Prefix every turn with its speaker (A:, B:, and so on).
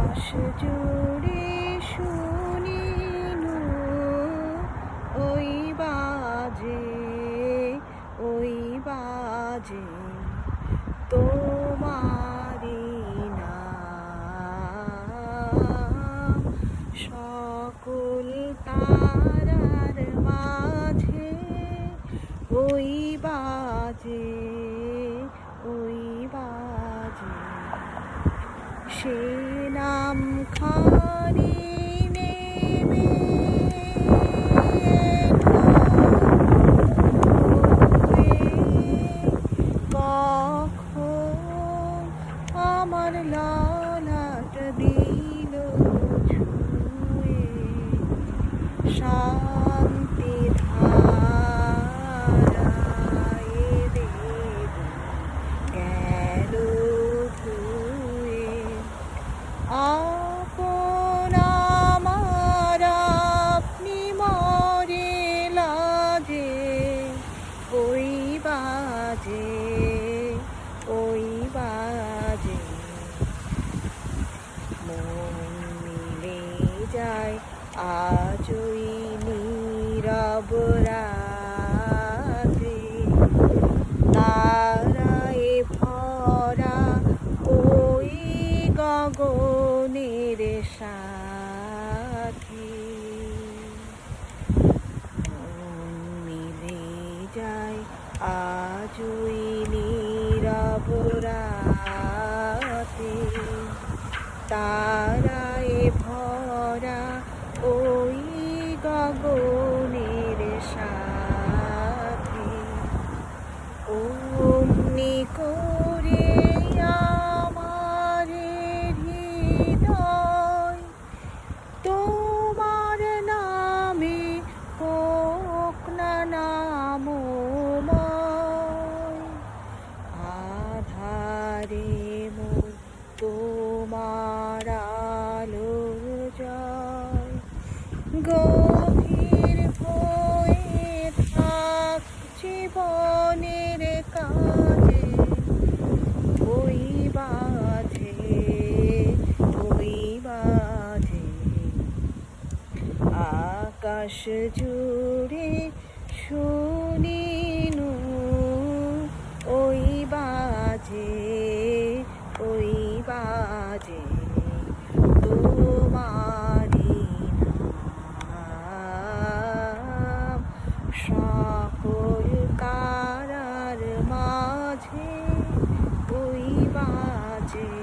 A: আকাশ জুড়ে শুনিনু ওই বাজে তোমারি নাম সকল তারার মাঝে ওই বাজে সে নাম খানি নেবে কখন আমার ললাট দিল ছুঁয়ে শান্তি ধারায় দেব গেল ধুয়ে আপন আমার আপনি মরে লাজে ওই বাজে মন মিলে যায় আজই নীরব রাতে তারায় ভরা ওই গগনের সাথে মন মিলে যায় আজই নীরব রাতে তারায় ভরা ওই গগনের সাথে অমনি করে আমার হৃদয় তোমার নামে হোক না নামময় আধারে মোর তোমার আলোর জয় গভীর হয়ে থাক জীবনের কাজে ওই বাজে আকাশ জুড়ে শুনিনু ওই বাজে তোমারি নাম সকল তারার মাঝে ওই বাজে